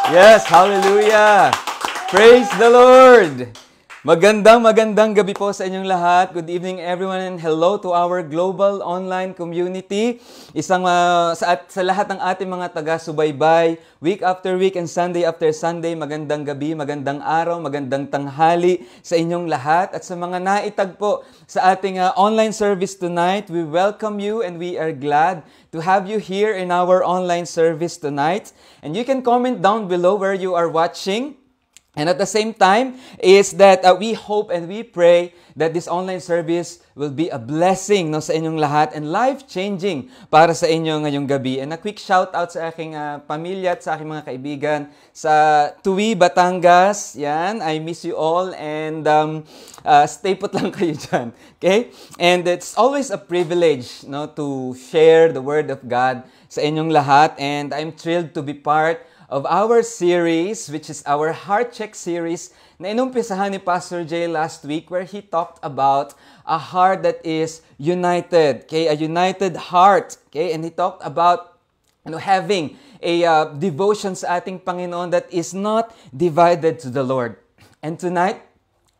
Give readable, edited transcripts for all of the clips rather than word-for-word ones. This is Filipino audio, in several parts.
Yes, hallelujah! Praise the Lord! Magandang gabi po sa inyong lahat. Good evening everyone and hello to our global online community. Sa lahat ng ating mga taga-subaybay, week after week and Sunday after Sunday, magandang gabi, magandang araw, magandang tanghali sa inyong lahat. At sa mga naitagpo sa ating online service tonight, we welcome you and we are glad to have you here in our online service tonight. And you can comment down below where you are watching. And at the same time is that we hope and we pray that this online service will be a blessing sa inyong lahat and life-changing para sa inyo ngayong gabi. And a quick shout-out sa aking pamilya at sa aking mga kaibigan sa Tuwi, Batangas. Yan, I miss you all and stay put lang kayo dyan. Okay? And it's always a privilege to share the Word of God sa inyong lahat. And I'm thrilled to be part of our series, which is our Heart Check series, na inumpisahan ni Pastor Jay last week where he talked about a heart that is united, okay? A united heart, okay? And he talked about having a devotion sa ating Panginoon that is not divided to the Lord. And tonight,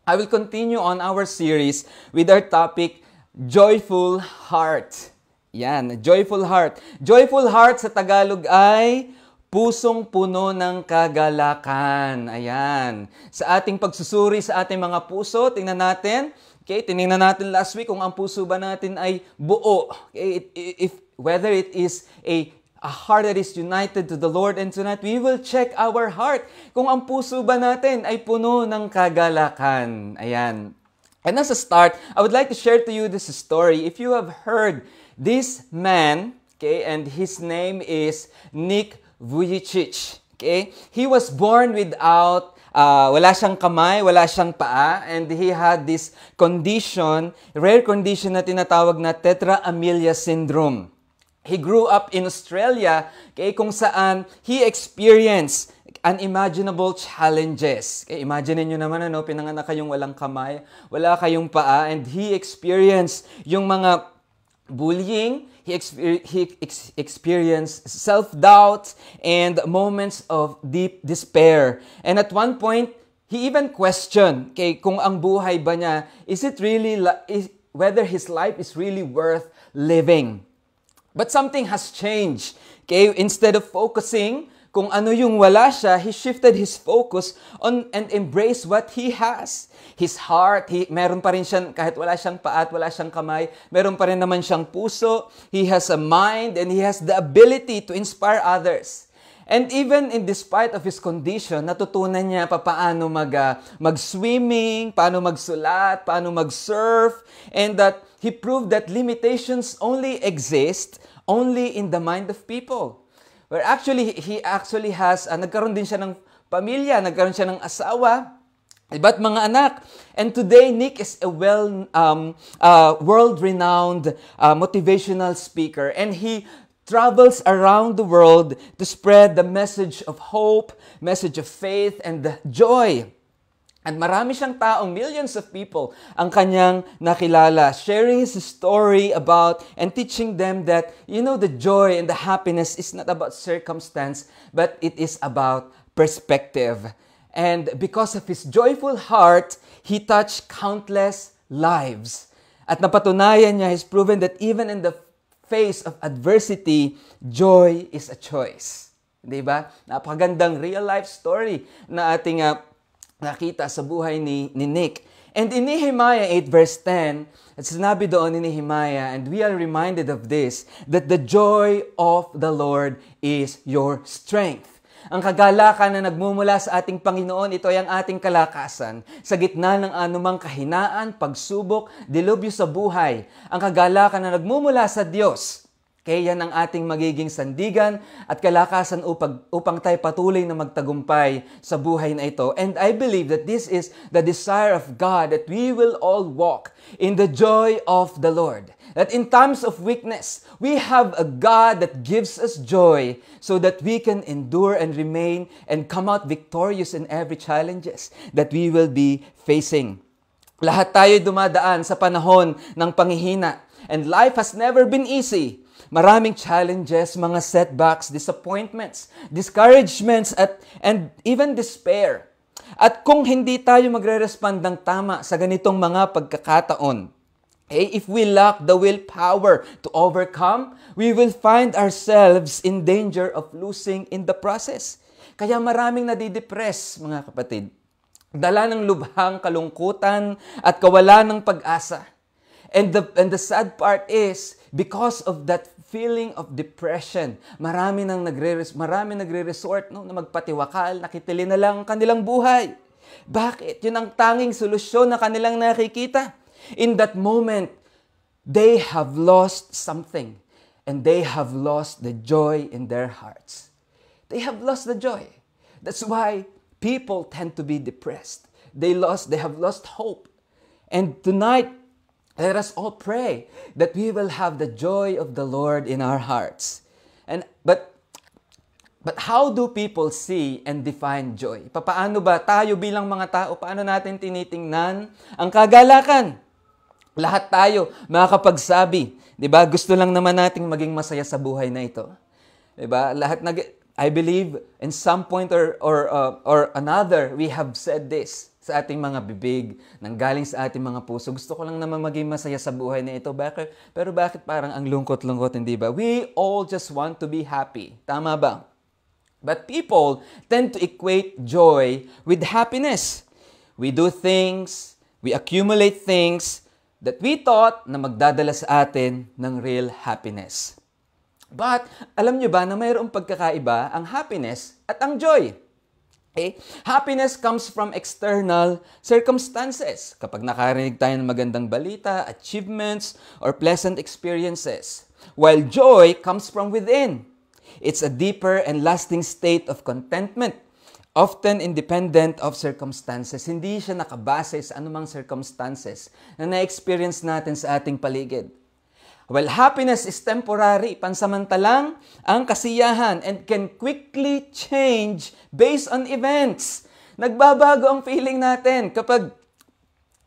I will continue on our series with our topic, Joyful Heart. Yan, Joyful Heart. Joyful Heart sa Tagalog ay pusong puno ng kagalakan. Ayan. Sa ating pagsusuri sa ating mga puso, tingnan natin. Okay, tinignan natin last week kung ang puso ba natin ay buo. Okay, whether it is a heart that is united to the Lord. And tonight, we will check our heart kung ang puso ba natin ay puno ng kagalakan. Ayan. And as a start, I would like to share to you this story. If you have heard this man, okay, and his name is Nick Vujicic. Okay? He was born without, wala siyang kamay, wala siyang paa, and he had this condition, rare condition na tinatawag na tetra amelia syndrome. He grew up in Australia, okay, kung saan he experienced unimaginable challenges. Okay, imagine niyo naman, pinanganak kayong walang kamay, wala kayong paa, and he experienced yung mga bullying. He experienced self-doubt and moments of deep despair. And at one point, he even questioned, kung ang buhay ba niya, whether his life is really worth living. But something has changed. Okay? Instead of focusing kung ano yung wala siya, he shifted his focus on and embraced what he has. His heart, meron pa rin siya, kahit wala siyang paa at wala siyang kamay, meron pa rin naman siyang puso. He has a mind and he has the ability to inspire others. And even in despite of his condition, natutunan niya paano mag-swimming, paano magsulat, paano mag-surf, and that he proved that limitations only exist only in the mind of people. Where he actually has, nagkaroon din siya ng pamilya, nagkaroon siya ng asawa, iba't mga anak. And today, Nick is a world-renowned motivational speaker. And he travels around the world to spread the message of hope, message of faith, and joy. And marami siyang taong, millions of people, ang kanyang nakilala, sharing his story about and teaching them that, the joy and the happiness is not about circumstance, but it is about perspective. And because of his joyful heart, he touched countless lives. At napatunayan niya, he's proven that even in the face of adversity, joy is a choice. Diba? Napakagandang real-life story na ating nakita sa buhay ni Nick. And in Nehemiah 8 verse 10, at sinabi doon ni Nehemiah, and we are reminded of this, that the joy of the Lord is your strength. Ang kagalakan na nagmumula sa ating Panginoon, ito ay ang ating kalakasan. Sa gitna ng anumang kahinaan, pagsubok, dilubyo sa buhay, ang kagalakan na nagmumula sa Diyos. Kaya yan ang ating magiging sandigan at kalakasan upang tayo patuloy na magtagumpay sa buhay na ito. And I believe that this is the desire of God, that we will all walk in the joy of the Lord. That in times of weakness, we have a God that gives us joy so that we can endure and remain and come out victorious in every challenges that we will be facing. Lahat tayo dumadaan sa panahon ng panghihina. And life has never been easy. maraming challenges, mga setbacks, disappointments, discouragements, and even despair. At kung hindi tayo magre-respond ng tama sa ganitong mga pagkakataon, if we lack the willpower to overcome, we will find ourselves in danger of losing in the process. Kaya maraming nadidepress, mga kapatid. Dala ng lubhang kalungkutan at kawalan ng pag-asa. And the sad part is, because of that feeling of depression, marami nagre-resort na magpatiwakal, nakitili na lang ang kanilang buhay. Bakit? Yun ang tanging solusyon na kanilang nakikita. In that moment, they have lost something, and they have lost the joy in their hearts. They have lost the joy. That's why people tend to be depressed. They have lost hope. And tonight, let us all pray that we will have the joy of the Lord in our hearts. But how do people see and define joy? Paano ba tayo bilang mga tao, paano natin tinitingnan ang kagalakan? Lahat tayo makakapagsabi, 'di ba? Gusto lang naman nating maging masaya sa buhay na ito. 'Di ba? I believe in some point or another, we have said this sa ating mga bibig, nanggaling sa ating mga puso. Gusto ko lang naman maging masaya sa buhay na ito. Pero bakit parang ang lungkot-lungkot, hindi ba? We all just want to be happy. Tama ba? But people tend to equate joy with happiness. We do things, we accumulate things that we thought na magdadala sa atin ng real happiness. But, alam nyo ba na mayroong pagkakaiba ang happiness at ang joy? Happiness comes from external circumstances. Kapag nakarinig tayo ng magandang balita, achievements, or pleasant experiences. While joy comes from within. It's a deeper and lasting state of contentment, often independent of circumstances. Hindi siya nakabase sa anumang circumstances na na-experience natin sa ating paligid. Well, happiness is temporary, pansamantalang ang kasiyahan, and can quickly change based on events. Nagbabago ang feeling natin kapag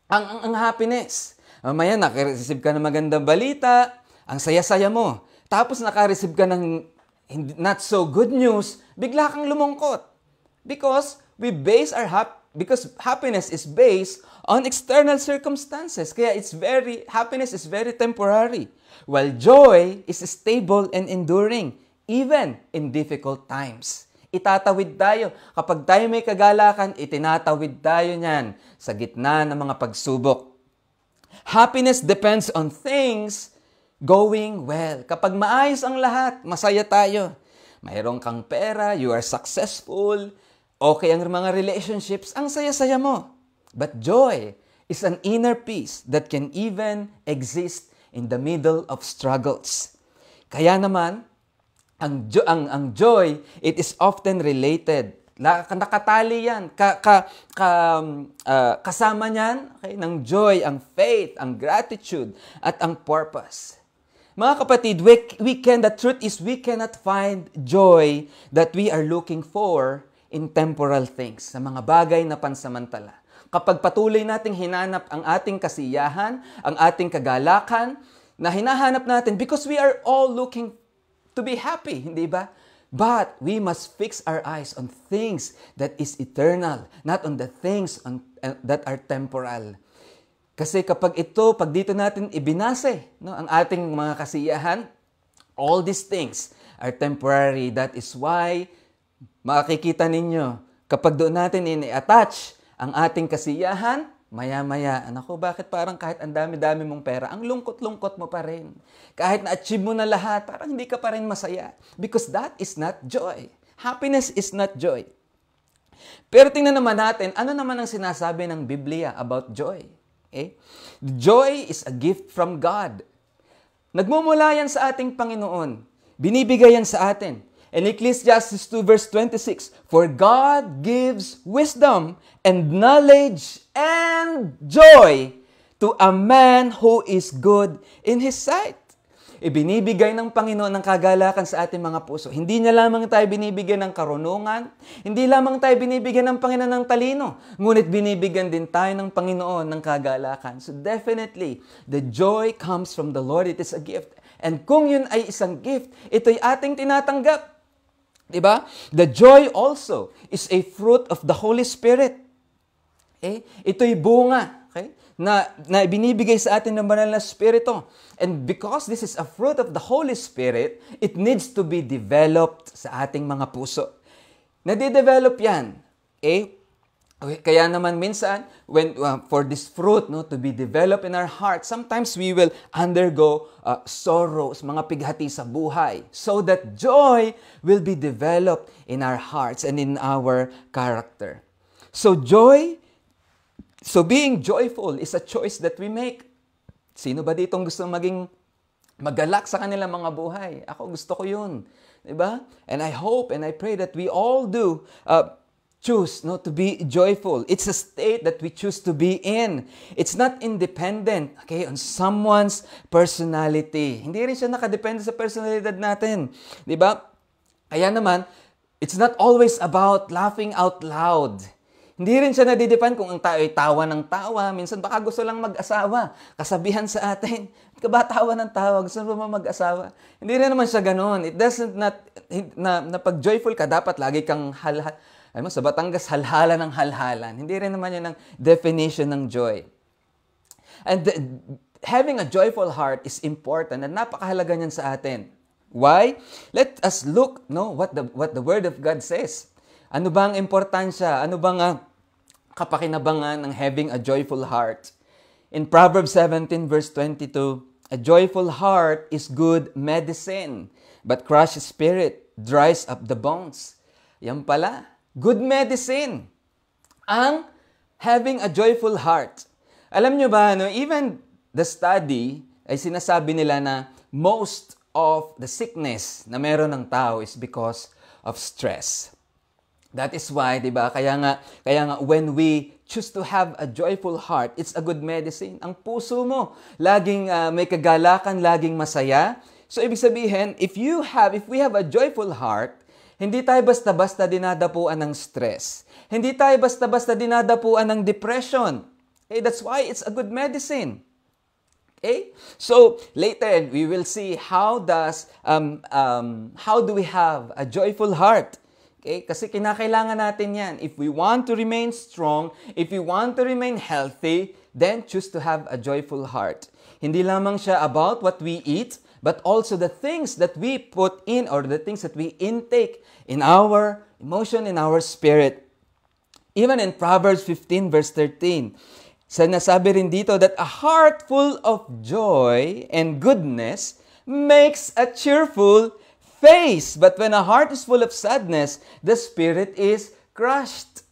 ang happiness. Mamaya nakareceive ka ng magandang balita, ang saya-saya mo. Tapos nakareceive ka ng not so good news, bigla kang lumungkot. Because happiness is based on external circumstances. Kaya happiness is very temporary. While joy is stable and enduring, even in difficult times. Itatawid tayo. Kapag tayo may kagalakan, itinatawid tayo niyan sa gitna ng mga pagsubok. Happiness depends on things going well. Kapag maayos ang lahat, masaya tayo. Mayroon kang pera, you are successful, okay ang mga relationships, ang saya-saya mo. But joy is an inner peace that can even exist in the middle of struggles. Kaya naman, ang joy, it is often related. Nakatali yan. Kasama niyan, ng joy, ang faith, ang gratitude, at ang purpose. Mga kapatid, the truth is we cannot find joy that we are looking for in temporal things, sa mga bagay na pansamantala. Kapag patuloy nating hinanap ang ating kasiyahan, ang ating kagalakan, na hinahanap natin because we are all looking to be happy, hindi ba? But we must fix our eyes on things that is eternal, not on the things that are temporal. Kasi pag dito natin ibinase, ang ating mga kasiyahan, all these things are temporary. That is why, makikita ninyo, kapag doon natin ini-attach ang ating kasiyahan, maya-maya, bakit parang kahit ang dami-dami mong pera, ang lungkot-lungkot mo pa rin. Kahit na-achieve mo na lahat, parang hindi ka pa rin masaya. Because that is not joy. Happiness is not joy. Pero tingnan naman natin, ano naman ang sinasabi ng Biblia about joy? Joy is a gift from God. Nagmumula yan sa ating Panginoon. Binibigay yan sa atin. In Ecclesiastes 2 verse 26, For God gives wisdom and knowledge and joy to a man who is good in His sight. Ibinibigay ng Panginoon ng kagalakan sa ating mga puso. Hindi niya lamang tayo binibigyan ng karunungan, hindi lamang tayo binibigyan ng Panginoon ng talino, ngunit binibigyan din tayo ng Panginoon ng kagalakan. So definitely, the joy comes from the Lord. It is a gift. And kung yun ay isang gift, ito'y ating tinatanggap. Diba? The joy also is a fruit of the Holy Spirit. Okay? Ito'y bunga, okay? na binibigay sa atin ng banal na Espiritu. And because this is a fruit of the Holy Spirit, it needs to be developed sa ating mga puso. Nade-develop yan. Okay? Kaya naman minsan, when for this fruit to be developed in our heart, sometimes we will undergo sorrows, mga pighati sa buhay, so that joy will be developed in our hearts and in our character. So being joyful is a choice that we make. Sino ba ditong gusto maging magalak sa kanilang mga buhay? Ako, gusto ko yun. Diba? And I hope and I pray that we all do choose to be joyful. It's a state that we choose to be in. It's not independent, okay, on someone's personality. Hindi rin siya nakadepende sa personalidad natin. Di ba? Kaya naman, it's not always about laughing out loud. Hindi rin siya nadidepend kung ang tao ay tawa ng tawa. Minsan baka gusto lang mag-asawa. Kasabihan sa atin, ka ba tawa ng tawa? Gusto mo mag-asawa? Hindi rin naman siya ganun. It doesn't na pag joyful ka, dapat lagi kang sa Batangas, halhala ng halhalan. Hindi rin naman yan ang definition ng joy. And having a joyful heart is important and napakahalaga niyan sa atin. Why? Let us look what the Word of God says. Ano ba ang importansya? Ano ba ang kapakinabangan ng having a joyful heart? In Proverbs 17 verse 22, a joyful heart is good medicine, but crushed spirit dries up the bones. Yan pala. Good medicine ang having a joyful heart. Alam nyo ba, even the study ay sinasabi nila na most of the sickness na meron ng tao is because of stress. That is why, di ba, kaya nga when we choose to have a joyful heart, it's a good medicine. Ang puso mo, laging may kagalakan, laging masaya. So, ibig sabihin, if we have a joyful heart, hindi tayo basta-basta dinadapuan ng stress. Hindi tayo basta-basta dinadapuan ng depression. Okay, that's why it's a good medicine. Okay? So, later we will see how do we have a joyful heart. Okay? Kasi kinakailangan natin yan. If we want to remain strong, if we want to remain healthy, then choose to have a joyful heart. Hindi lamang siya about what we eat, but also the things that we put in or the things that we intake in our emotion, in our spirit. Even in Proverbs 15 verse 13, sinasabi rin dito that a heart full of joy and goodness makes a cheerful face. But when a heart is full of sadness, the spirit is crushed.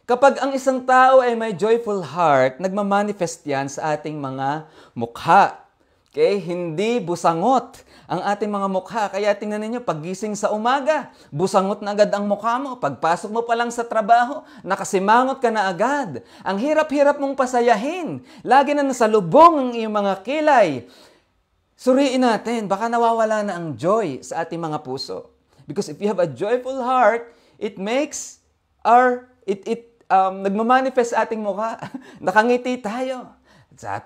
Kapag ang isang tao ay may joyful heart, nagmamanifest yan sa ating mga mukha. Okay? Hindi busangot ang ating mga mukha. Kaya tingnan ninyo, paggising sa umaga, busangot na agad ang mukha mo. Pagpasok mo pa lang sa trabaho, nakasimangot ka na agad. Ang hirap-hirap mong pasayahin. Lagi na nasa lubong ang iyong mga kilay. Suriin natin, baka nawawala na ang joy sa ating mga puso. Because if you have a joyful heart, it makes nagmamanifest sa ating mukha. Nakangiti tayo.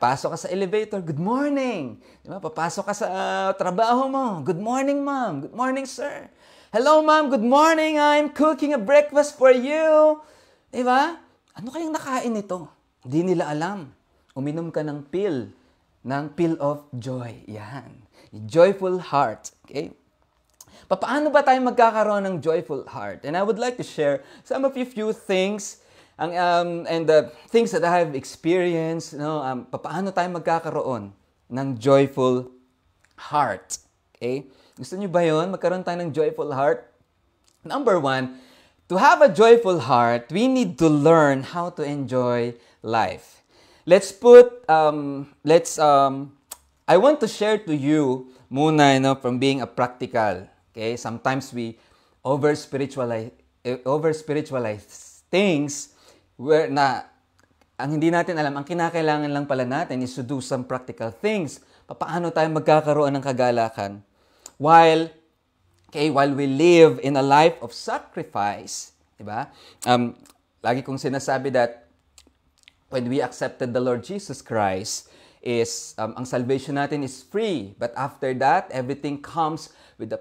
Pasok ka sa elevator, good morning. Diba? Papasok ka sa trabaho mo, good morning, ma'am. Good morning, sir. Hello, ma'am. Good morning. I'm cooking a breakfast for you. Diba? Ano kayang nakain nito? Hindi nila alam. Uminom ka ng pill of joy. Yan. Joyful heart. Okay? Paano ba tayo magkakaroon ng joyful heart? And I would like to share some of you few things and the things that I have experienced, paano tayo magkakaroon ng joyful heart. Okay? Gusto niyo ba yun? Magkaroon tayo ng joyful heart? Number 1, to have a joyful heart, we need to learn how to enjoy life. I want to share to you muna, from being a practical. Okay? Sometimes we over-spiritualize things ang hindi natin alam, ang kinakailangan lang pala natin is to do some practical things. Paano tayo magkakaroon ng kagalakan? While we live in a life of sacrifice, diba? Lagi kong sinasabi that when we accepted the Lord Jesus Christ, ang salvation natin is free. But after that, everything comes with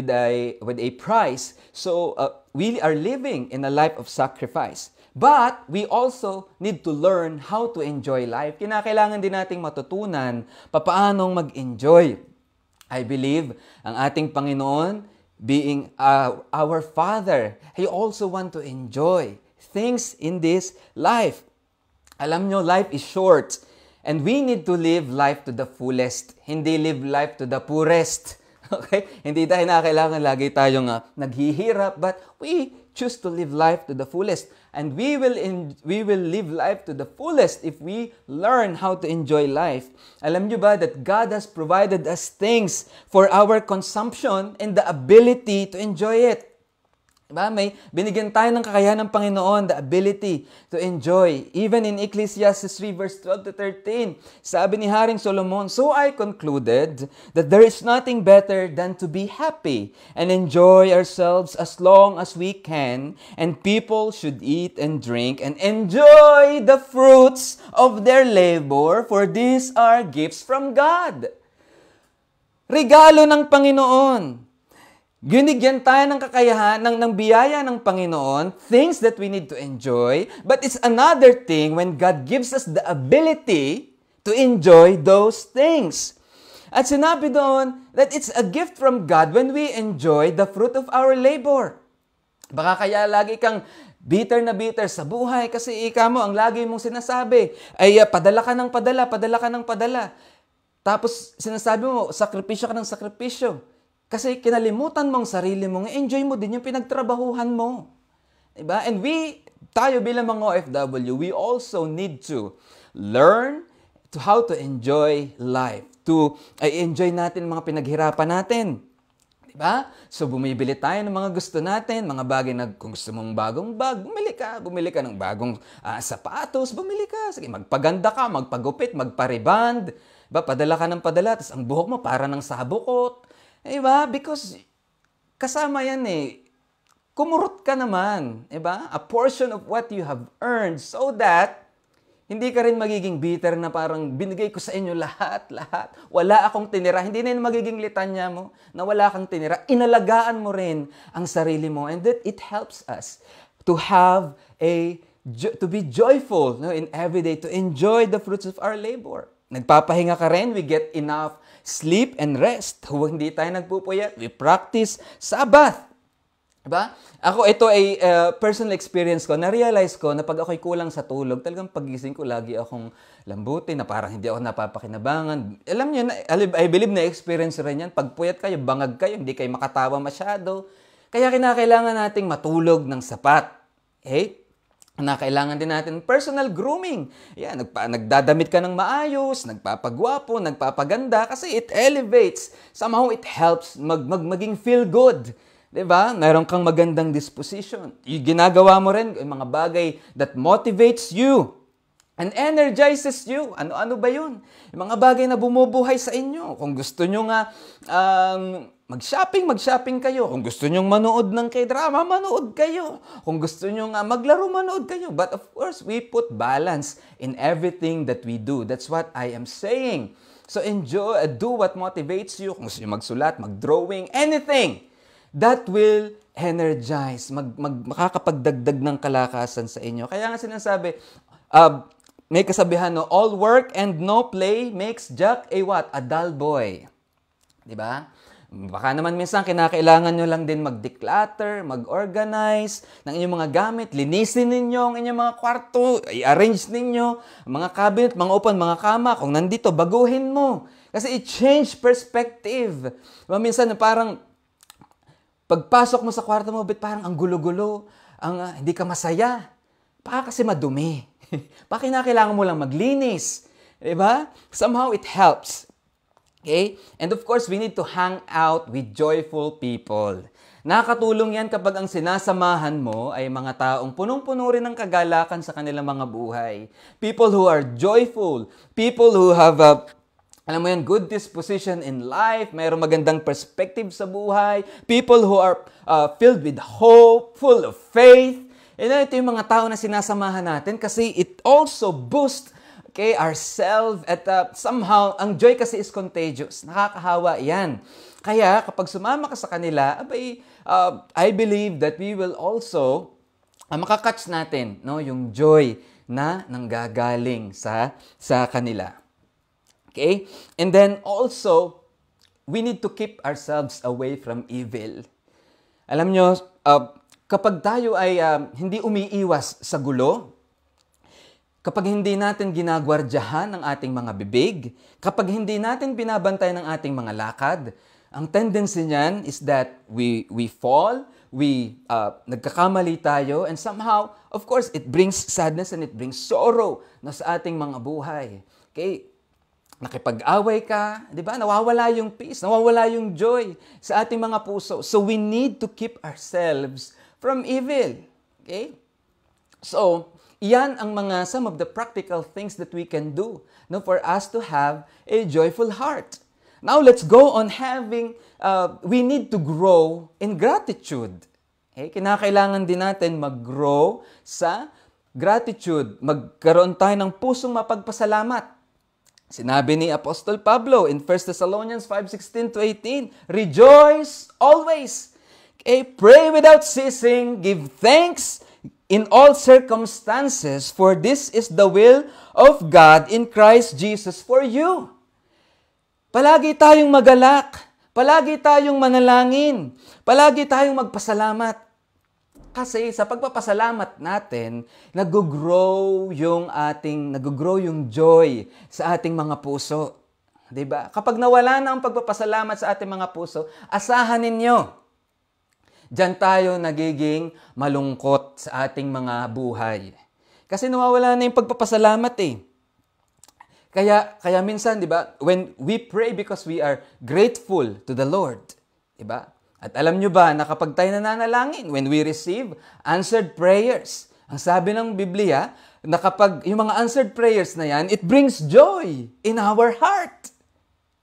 a price. So we are living in a life of sacrifice. But we also need to learn how to enjoy life. Kinakailangan din nating matutunan papaanong mag-enjoy. I believe ang ating Panginoon, being our Father, He also want to enjoy things in this life. Alam nyo, life is short. And we need to live life to the fullest. Hindi live life to the poorest. Okay? Hindi tayo kailangan lagi tayong naghihirap, but we choose to live life to the fullest. And we will live life to the fullest if we learn how to enjoy life. Alam nyo ba that God has provided us things for our consumption and the ability to enjoy it? Diba? May binigyan tayo ng kakayahan ng Panginoon, the ability to enjoy. Even in Ecclesiastes 3 verse 12 to 13, sabi ni Haring Solomon, "So I concluded that there is nothing better than to be happy and enjoy ourselves as long as we can, and people should eat and drink and enjoy the fruits of their labor, for these are gifts from God." Regalo ng Panginoon. Binigyan tayo ng kakayahan, ng biyaya ng Panginoon, things that we need to enjoy. But it's another thing when God gives us the ability to enjoy those things. At sinabi doon that it's a gift from God when we enjoy the fruit of our labor. Baka kaya lagi kang bitter na bitter sa buhay kasi ang lagi mong sinasabi ay padala ka ng padala, padala ka ng padala. Tapos sinasabi mo, sakripisyo ka ng sakripisyo. Kasi kinalimutan mong sarili mo, enjoy mo din yung pinagtrabahuhan mo. Diba? And tayo bilang mga OFW, we also need to learn how to enjoy life. To enjoy natin mga pinaghirapan natin. Diba? So bumibili tayo ng mga gusto natin, mga bagay na kung gusto mong bagong bag, bumili ka ng bagong sapatos, bumili ka. Sige, magpaganda ka, magpagupit, magpariband. Diba? Padala ka ng padala, tapos ang buhok mo para ng sabukot. Diba? Because kasama yan kumurot ka naman. Diba? A portion of what you have earned so that hindi ka rin magiging bitter na parang binigay ko sa inyo lahat. Wala akong tinira. Hindi na yun magiging litanya mo na wala kang tinira. Inalagaan mo rin ang sarili mo. And that it helps us to have to be joyful in every day, to enjoy the fruits of our labor. Nagpapahinga ka rin, we get enough sleep and rest. Huwag hindi tayo nagpupuyat. We practice Sabbath. Diba? Ako, ito ay personal experience ko. Na-realize ko na pag ako'y kulang sa tulog, talagang pagising ko, lagi akong lambutin na parang hindi ako napapakinabangan. Alam niyo, I believe na experience rin yan. Pag puyat kayo, bangag kayo, hindi kayo makatawa masyado. Kaya kinakailangan nating matulog ng sapat. Okay? Kailangan din natin personal grooming. Yan, nagdadamit ka ng maayos, nagpapagwapo, nagpapaganda kasi it elevates. Somehow it helps maging feel good. 'Di ba? Mayroon kang magandang disposition. Ginagawa mo rin yung mga bagay that motivates you and energizes you. Ano ba 'yun? Yung mga bagay na bumubuhay sa inyo. Kung gusto nyo nga mag-shopping kayo. Kung gusto nyong manood ng K-drama, manood kayo. Kung gusto nyo nga maglaro, manood kayo. But of course, we put balance in everything that we do. That's what I am saying. So enjoy, do what motivates you. Kung gusto nyo magsulat, mag-drawing, anything that will energize, makakapagdagdag ng kalakasan sa inyo. Kaya nga sinasabi, may kasabihan, no, all work and no play makes Jack a what? A dull boy. Diba? Baka naman minsan kinakailangan nyo lang din mag-declutter, mag-organize ng inyong mga gamit, linisin ninyo ang inyong mga kwarto, i-arrange ninyo, mga cabinet, mga upuan, mga kama, kung nandito, baguhin mo. Kasi i-change perspective. Minsan parang pagpasok mo sa kwarto mo, parang ang gulo-gulo, hindi ka masaya. Baka kasi madumi. Baka kinakailangan mo lang maglinis. Diba? Somehow it helps. Okay? And of course, we need to hang out with joyful people. Nakakatulong yan kapag ang sinasamahan mo ay mga taong punong-puno rin ng kagalakan sa kanilang mga buhay. People who are joyful. People who have good disposition in life. Mayroong magandang perspective sa buhay. People who are filled with hope, full of faith. Ito yung mga tao na sinasamahan natin kasi it also boosts okay, ourselves, at somehow, ang joy kasi is contagious. Nakakahawa yan. Kaya, kapag sumama ka sa kanila, I believe that we will also, makakatch natin, no, yung joy na nanggagaling sa kanila. Okay? And then also, we need to keep ourselves away from evil. Alam nyo, kapag tayo ay hindi umiiwas sa gulo, kapag hindi natin ginagwardyahan ang ating mga bibig, kapag hindi natin binabantay ng ating mga lakad, ang tendency niyan is that we fall, nagkakamali tayo, and somehow, of course, it brings sadness and it brings sorrow na sa ating mga buhay. Okay? Nakipag-away ka, di ba? Nawawala yung peace, nawawala yung joy sa ating mga puso. So we need to keep ourselves from evil. Okay? So, iyan ang some of the practical things that we can do, no, for us to have a joyful heart. Now, let's go on we need to grow in gratitude. Okay? Kinakailangan din natin mag-grow sa gratitude. Magkaroon tayo ng pusong mapagpasalamat. Sinabi ni Apostol Pablo in 1 Thessalonians 5:16-18, rejoice always. Okay? Pray without ceasing. Give thanks in all circumstances, for this is the will of God in Christ Jesus for you. Palagi tayong magalak. Palagi tayong manalangin. Palagi tayong magpasalamat. Kasi sa pagpapasalamat natin, nag-grow yung joy sa ating mga puso. 'Di ba? Kapag nawala na ang pagpapasalamat sa ating mga puso, asahan ninyo, diyan tayo nagiging malungkot sa ating mga buhay. Kasi nawawala na yung pagpapasalamat eh. Kaya minsan, 'di ba, when we pray because we are grateful to the Lord, 'di ba? At alam nyo ba na kapag tayo nananalangin, when we receive answered prayers, ang sabi ng Biblia, na kapag yung mga answered prayers na yan, it brings joy in our heart.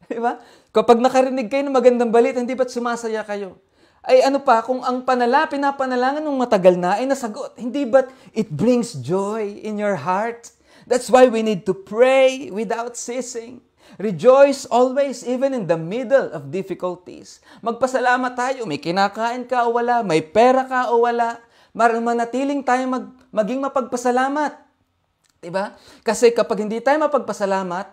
Diba? Kapag nakarinig kayo ng magandang balita, hindi ba't sumasaya kayo? Ay ano pa, kung ang pinapanalangin ng matagal na ay nasagot, hindi ba't it brings joy in your heart? That's why we need to pray without ceasing. Rejoice always, even in the middle of difficulties. Magpasalamat tayo. May kinakain ka o wala, may pera ka o wala. Manatiling tayo maging mapagpasalamat. Diba? Kasi kapag hindi tayo mapagpasalamat,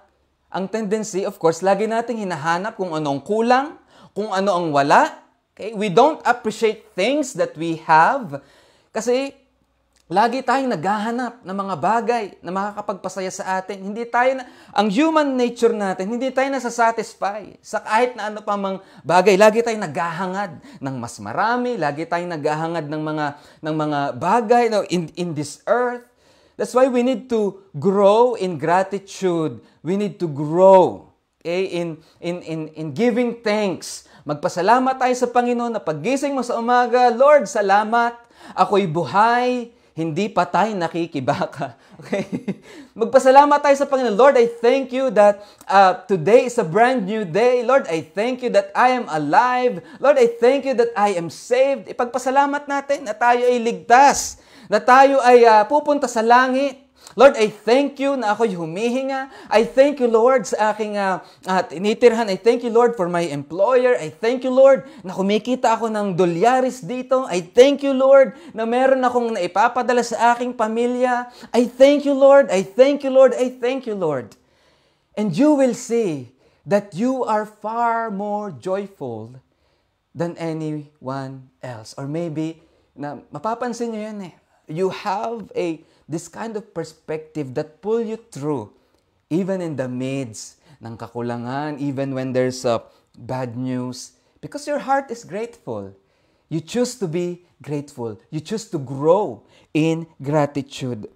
ang tendency, of course, lagi nating hinahanap kung ano ang kulang, kung ano ang wala. Okay? We don't appreciate things that we have. Kasi lagi tayong naghahanap ng mga bagay na makakapagpasaya sa atin. Ang human nature natin, hindi tayo nasasatisfy sa kahit na ano pa mang bagay. Lagi tayong naghahangad ng mas marami, lagi tayong naghahangad ng mga bagay in this earth. That's why we need to grow in gratitude. We need to grow in giving thanks. Magpasalamat tayo sa Panginoon na paggising mo sa umaga, Lord, salamat, ako'y buhay, hindi patay, nakikibaka. Okay? Magpasalamat tayo sa Panginoon. Lord, I thank you that today is a brand new day. Lord, I thank you that I am alive. Lord, I thank you that I am saved. Ipagpasalamat natin na tayo ay ligtas, na tayo ay pupunta sa langit. Lord, I thank you na ako'y humihinga. I thank you, Lord, sa aking tinitirhan. I thank you, Lord, for my employer. I thank you, Lord, na kumikita ako ng dolyaris dito. I thank you, Lord, na meron akong naipapadala sa aking pamilya. I thank you, Lord. I thank you, Lord. I thank you, Lord. And you will see that you are far more joyful than anyone else. Or maybe, mapapansin nyo yan eh. You have this kind of perspective that pull you through even in the midst ng kakulangan, even when there's bad news, because your heart is grateful. You choose to be grateful. You choose to grow in gratitude.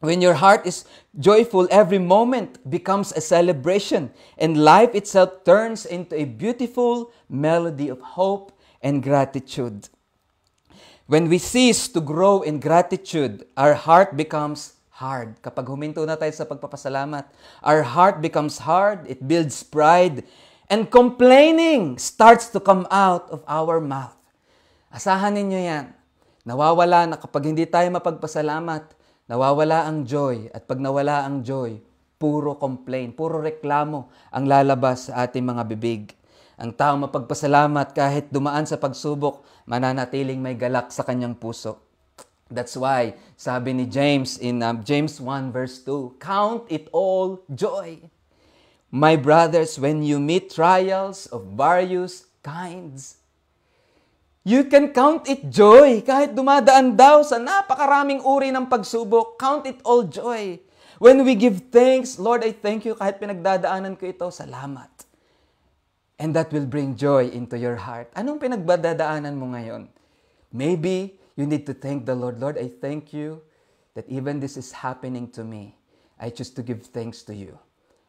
When your heart is joyful, every moment becomes a celebration, and life itself turns into a beautiful melody of hope and gratitude. When we cease to grow in gratitude, our heart becomes hard. Kapag huminto na tayo sa pagpapasalamat, our heart becomes hard, it builds pride, and complaining starts to come out of our mouth. Asahan ninyo yan. Nawawala na kapag hindi tayo mapagpasalamat, nawawala ang joy. At pag nawala ang joy, puro complain, puro reklamo ang lalabas sa ating mga bibig. Ang taong mapagpasalamat kahit dumaan sa pagsubok, mananatiling may galak sa kanyang puso. That's why, sabi ni James in James 1 verse 2, "Count it all joy, my brothers, when you meet trials of various kinds." You can count it joy kahit dumadaan daw sa napakaraming uri ng pagsubok. Count it all joy. When we give thanks, Lord, I thank you kahit pinagdadaanan ko ito, salamat. And that will bring joy into your heart. Anong pinagdadaanan mo ngayon? Maybe you need to thank the Lord. Lord, I thank you that even this is happening to me. I choose to give thanks to you.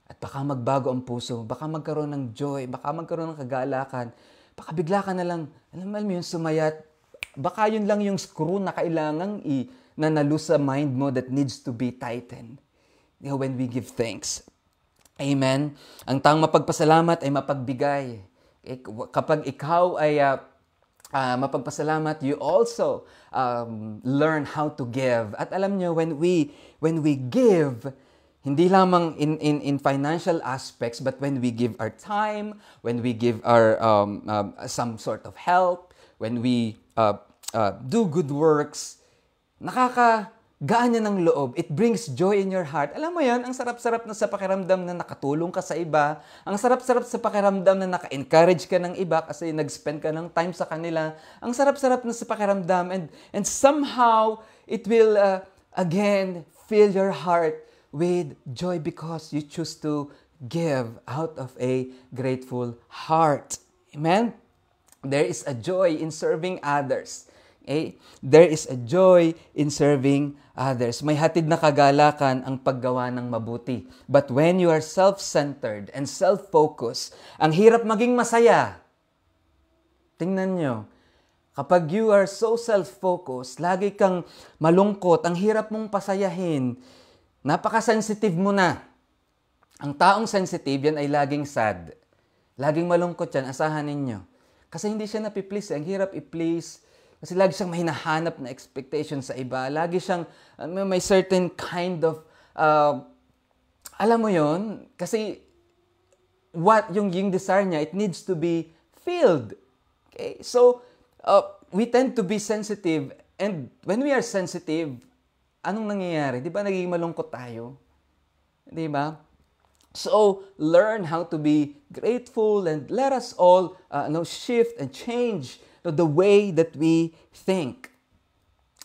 At baka magbago ang puso, baka magkaroon ng joy, baka magkaroon ng kagalakan, baka bigla ka na lang, alam mo yung sumayat, baka yun lang yung screw na kailangang nanalo sa mind mo that needs to be tightened. When we give thanks. Amen? Ang taong mapagpasalamat ay mapagbigay. Kapag ikaw ay mapagpasalamat, you also learn how to give. At alam nyo, when we give, hindi lamang in financial aspects, but when we give our time, when we give our some sort of help, when we do good works, nakakagaan niya ng loob. It brings joy in your heart. Alam mo yan, ang sarap-sarap na sa pakiramdam na nakatulong ka sa iba. Ang sarap-sarap sa pakiramdam na naka-encourage ka ng iba kasi nag-spend ka ng time sa kanila. Ang sarap-sarap na sa pakiramdam. And somehow, it will again fill your heart with joy because you choose to give out of a grateful heart. Amen? There is a joy in serving others. Okay? There is a joy in serving others. May hatid na kagalakan ang paggawa ng mabuti. But when you are self-centered and self-focused, ang hirap maging masaya. Tingnan nyo, kapag you are so self-focused, lagi kang malungkot, ang hirap mong pasayahin, napaka-sensitive mo na. Ang taong sensitive, yan ay laging sad. Laging malungkot yan, asahan ninyo. Kasi hindi siya napiplease. Ang hirap i-please. Kasi lagi siyang may hinahanap na expectation sa iba. Lagi siyang may certain kind of, alam mo yon, kasi yung desire niya, it needs to be filled. Okay? So, we tend to be sensitive. And when we are sensitive, anong nangyayari? Di ba naging malungkot tayo? Di ba? So, learn how to be grateful and let us all shift and change the way that we think.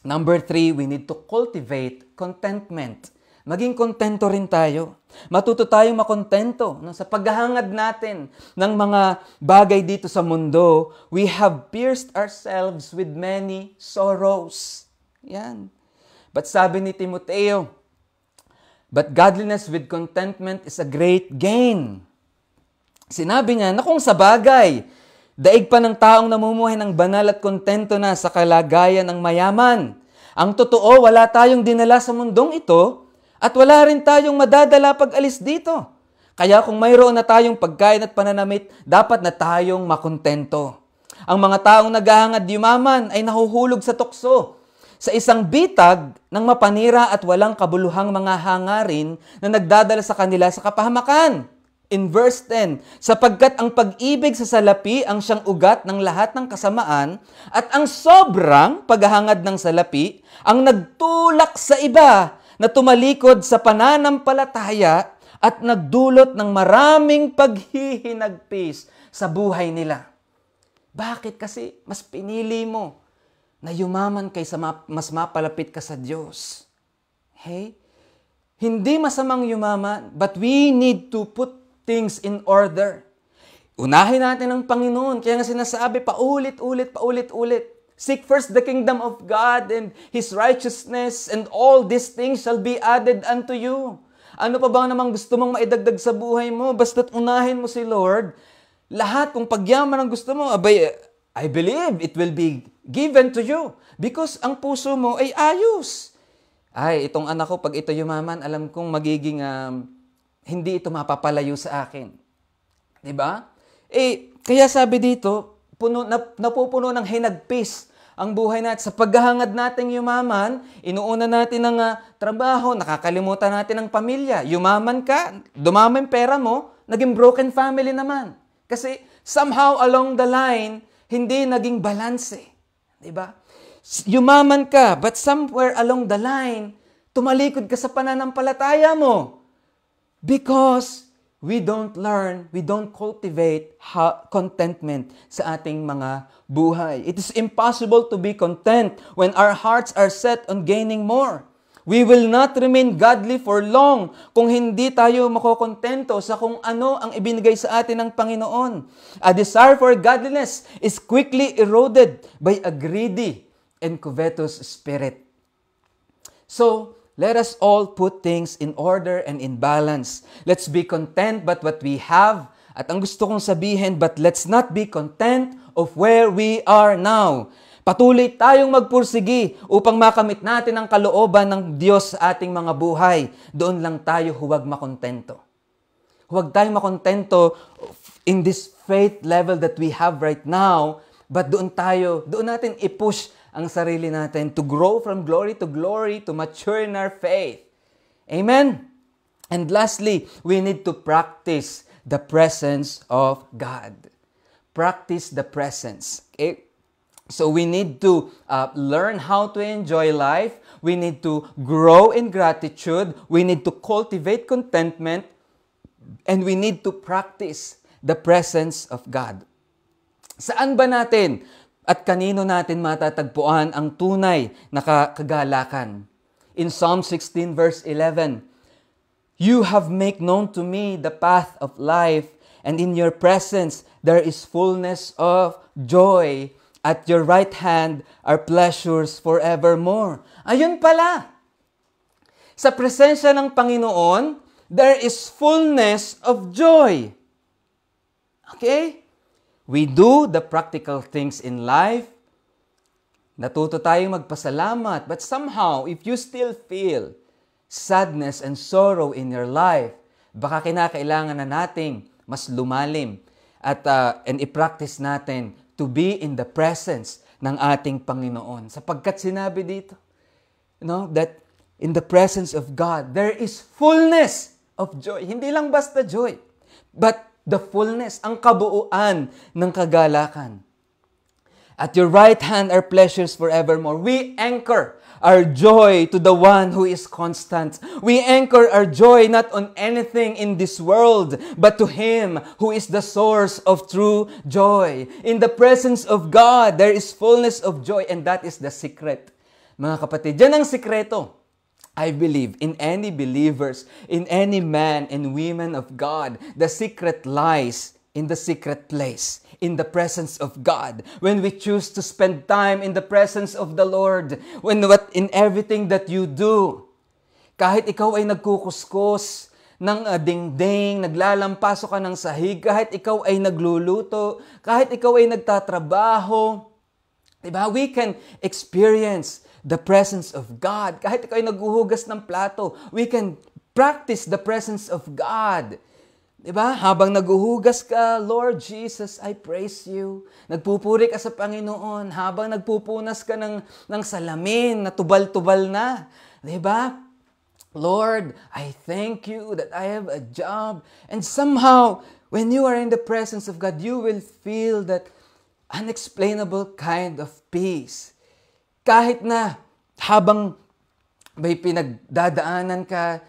Number 3, we need to cultivate contentment. Maging kontento rin tayo. Matuto tayong makontento. Sa paghahangad natin ng mga bagay dito sa mundo, we have pierced ourselves with many sorrows. Yan. But sabi ni Timoteo, but godliness with contentment is a great gain. Sinabi niya na kung sa bagay, daig pa ng taong namumuhay ng banal at kontento na sa kalagayan ng mayaman. Ang totoo, wala tayong dinala sa mundong ito at wala rin tayong madadala pag alis dito. Kaya kung mayroon na tayong pagkain at pananamit, dapat na tayong makontento. Ang mga taong naghahangad yumaman ay nahuhulog sa tukso, sa isang bitag ng mapanira at walang kabuluhang mga hangarin na nagdadala sa kanila sa kapahamakan. In verse 10, sapagkat ang pag-ibig sa salapi ang siyang ugat ng lahat ng kasamaan at ang sobrang paghahangad ng salapi ang nagtulak sa iba na tumalikod sa pananampalataya at nagdulot ng maraming paghihinagpis sa buhay nila. Bakit? Kasi mas pinili mo na yumaman kaysa mas mapalapit ka sa Diyos. Hey? Hindi masamang yumaman, but we need to put things in order. Unahin natin ang Panginoon. Kaya nga sinasabi, paulit-ulit. Seek first the kingdom of God and His righteousness, and all these things shall be added unto you. Ano pa ba namang gusto mong maidagdag sa buhay mo? Basta't unahin mo si Lord. Lahat, kung pagyaman ang gusto mo, I believe it will be given to you. Because ang puso mo ay ayos. Ay, itong anak ko, pag ito yumaman, alam kong magiging hindi ito mapapalayo sa akin. Diba? Kaya sabi dito, napupuno ng hinagpis ang buhay natin. Sa paghahangad nating yumaman, inuuna natin ang trabaho, nakakalimutan natin ang pamilya. Yumaman ka, dumami yung pera mo, naging broken family naman. Kasi somehow along the line, hindi naging balance eh. Diba? Yumaman ka, but somewhere along the line, tumalikod ka sa pananampalataya mo. Because we don't learn, we don't cultivate contentment sa ating mga buhay. It is impossible to be content when our hearts are set on gaining more. We will not remain godly for long kung hindi tayo makokontento sa kung ano ang ibinigay sa atin ng Panginoon. A desire for godliness is quickly eroded by a greedy and covetous spirit. So, let us all put things in order and in balance. Let's be content but what we have. At ang gusto kong sabihin, but let's not be content of where we are now. Patuloy tayong magpursigi upang makamit natin ang kalooban ng Diyos sa ating mga buhay. Doon lang tayo huwag makontento. Huwag tayong makontento in this faith level that we have right now, but doon natin i-push ang sarili natin to grow from glory, to mature in our faith. Amen? And lastly, we need to practice the presence of God. Practice the presence. Okay? So we need to learn how to enjoy life. We need to grow in gratitude. We need to cultivate contentment. And we need to practice the presence of God. Saan ba natin at kanino natin matatagpuan ang tunay na kagalakan? In Psalm 16 verse 11, "You have made known to me the path of life, and in your presence there is fullness of joy. At your right hand are pleasures forevermore." Ayun pala! Sa presensya ng Panginoon, there is fullness of joy. Okay? We do the practical things in life. Natuto tayong magpasalamat. But somehow, if you still feel sadness and sorrow in your life, baka kinakailangan na nating mas lumalim and i-practice natin to be in the presence ng ating Panginoon. Sapagkat sinabi dito, that in the presence of God, there is fullness of joy. Hindi lang basta joy, but the fullness, ang kabuuan ng kagalakan. At your right hand are pleasures forevermore. We anchor our joy to the one who is constant. We anchor our joy not on anything in this world, but to Him who is the source of true joy. In the presence of God, there is fullness of joy, and that is the secret. Mga kapatid, yan ang sikreto. I believe in any believers, in any man and women of God, the secret lies in the secret place, in the presence of God. When we choose to spend time in the presence of the Lord, in everything that you do, kahit ikaw ay nagkukuskus ng dingding, naglalampaso ka ng sahig, kahit ikaw ay nagluluto, kahit ikaw ay nagtatrabaho, diba? We can experience the presence of God. Kahit ikaw ay naghuhugas ng plato, we can practice the presence of God. Diba? Habang naghuhugas ka, Lord Jesus, I praise you. Nagpupuri ka sa Panginoon. Habang nagpupunas ka ng salamin na tubal-tubal na. Diba? Lord, I thank you that I have a job. And somehow, when you are in the presence of God, you will feel that unexplainable kind of peace. Kahit na habang may pinagdadaanan ka,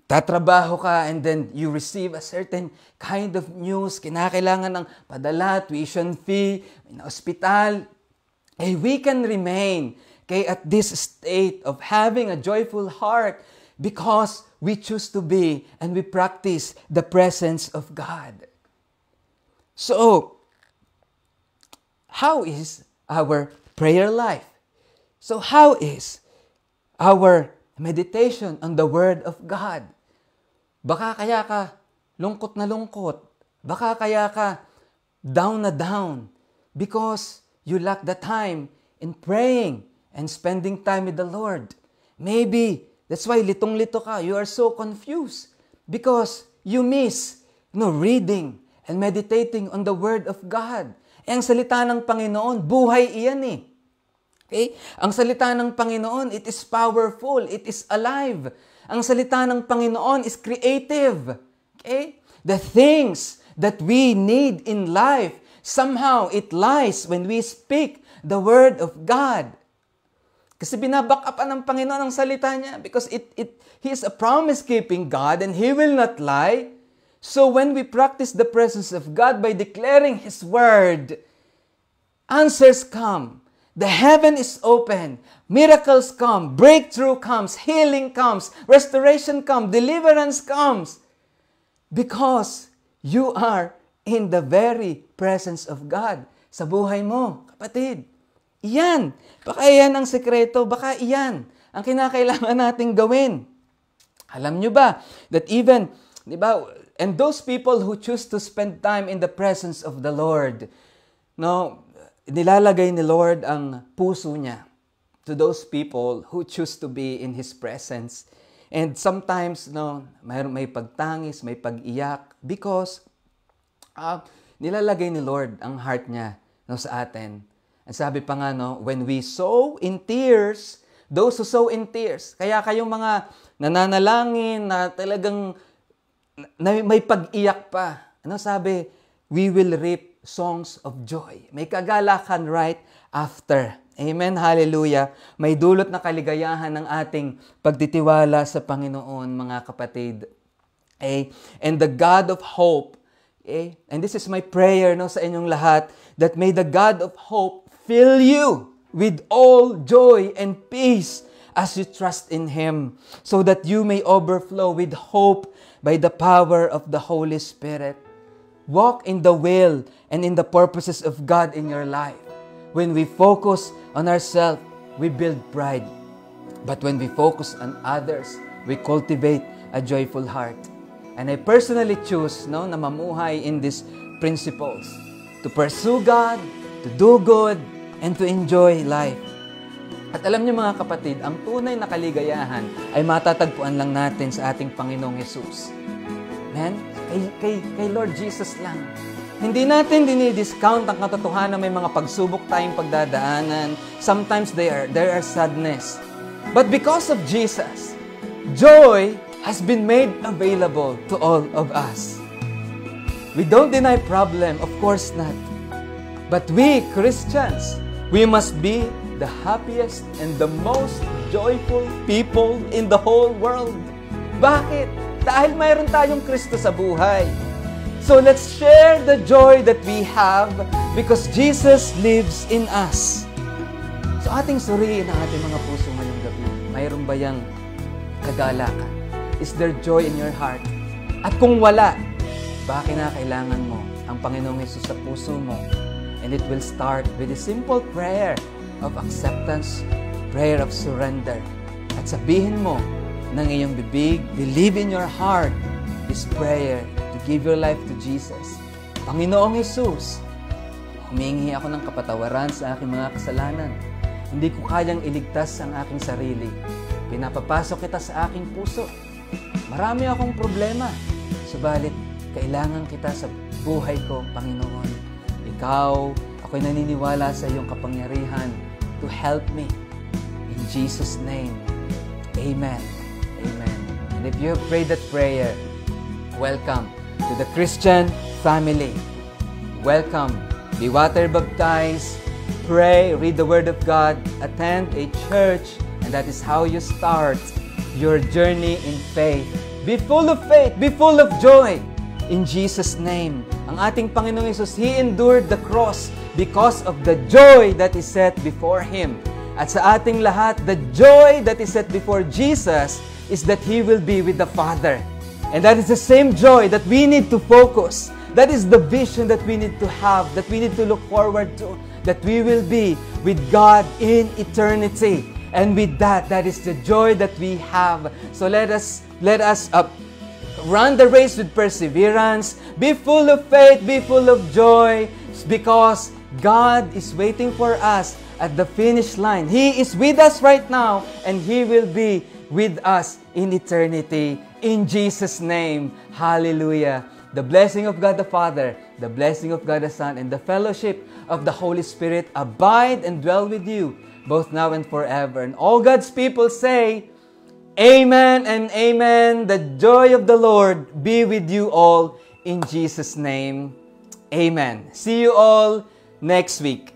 tatrabaho ka, and then you receive a certain kind of news, kinakailangan ng padala, tuition fee, in hospital, we can remain at this state of having a joyful heart because we choose to be and we practice the presence of God. So, how is our prayer life? So how is our meditation on the Word of God? Baka kaya ka lungkot na lungkot. Baka kaya ka down na down because you lack the time in praying and spending time with the Lord. Maybe that's why litong-lito ka. You are so confused because you miss reading and meditating on the Word of God. Ang salita ng Panginoon, buhay iyan eh. Okay? Ang salita ng Panginoon, it is powerful, it is alive. Ang salita ng Panginoon is creative. Okay? The things that we need in life, somehow it lies when we speak the Word of God. Kasi binaback up ng Panginoon ang salita niya because He is a promise-keeping God and He will not lie. So when we practice the presence of God by declaring His Word, answers come. The heaven is open. Miracles come. Breakthrough comes. Healing comes. Restoration comes. Deliverance comes. Because you are in the very presence of God sa buhay mo, kapatid. Iyan. Baka iyan ang sekreto. Baka iyan ang kinakailangan nating gawin. Alam nyo ba that even, di ba, and those people who choose to spend time in the presence of the Lord, no, nilalagay ni Lord ang puso niya to those people who choose to be in His presence. And sometimes, no, may pagtangis, may pag-iyak because nilalagay ni Lord ang heart niya, no, sa atin. Ang sabi pa nga, no, when we sow in tears, those who sow in tears, kaya kayong mga nananalangin na talagang may pag-iyak pa, ano sabi, we will reap songs of joy. May kagalakan right after. Amen, hallelujah. May dulot na kaligayahan ng ating pagtitiwala sa Panginoon, mga kapatid. And the God of hope, and this is my prayer, no, sa inyong lahat, that may the God of hope fill you with all joy and peace as you trust in Him, so that you may overflow with hope by the power of the Holy Spirit. Walk in the will and in the purposes of God in your life. When we focus on ourselves, we build pride. But when we focus on others, we cultivate a joyful heart. And I personally choose, no, na mamuhay in these principles. To pursue God, to do good, and to enjoy life. At alam niyo mga kapatid, ang tunay na kaligayahan ay matatagpuan lang natin sa ating Panginoong Jesus. Amen? Kay Lord Jesus lang. Hindi natin dinidiscount ang katotohanan na may mga pagsubok tayong pagdadaanan. Sometimes there are sadness. But because of Jesus, joy has been made available to all of us. We don't deny problem, of course not. But we, Christians, we must be the happiest and the most joyful people in the whole world. Bakit? Dahil mayroon tayong Kristo sa buhay. So let's share the joy that we have because Jesus lives in us. So ating suriin ang ating mga puso ngayong gabi. Mayroon ba yang kagalakan? Is there joy in your heart? At kung wala, baka kinakailangan mo ang Panginoong Hesus sa puso mo? And it will start with a simple prayer of acceptance, prayer of surrender. At sabihin mo ng iyong bibig, believe in your heart this prayer to give your life to Jesus. Panginoong Hesus, humingi ako ng kapatawaran sa aking mga kasalanan. Hindi ko kayang iligtas ang aking sarili. Pinapapasok kita sa aking puso. Marami akong problema, subalit kailangan kita sa buhay ko, Panginoon. Ikaw, ako'y naniniwala sa iyong kapangyarihan to help me. In Jesus' name, Amen. Amen. And if you have prayed that prayer, welcome to the Christian family. Welcome. Be water baptized, pray, read the Word of God, attend a church, and that is how you start your journey in faith. Be full of faith, be full of joy. In Jesus' name, ang ating Panginoong Hesus, He endured the cross because of the joy that is set before Him. At sa ating lahat, the joy that is set before Jesus is that He will be with the Father. And that is the same joy that we need to focus. That is the vision that we need to have, that we need to look forward to, that we will be with God in eternity. And with that, that is the joy that we have. So let us run the race with perseverance. Be full of faith, be full of joy, because God is waiting for us at the finish line. He is with us right now, and He will be with us in eternity. In Jesus' name, hallelujah. The blessing of God the Father, the blessing of God the Son, and the fellowship of the Holy Spirit abide and dwell with you both now and forever. And all God's people say, Amen and amen. The joy of the Lord be with you all in Jesus' name. Amen. See you all next week.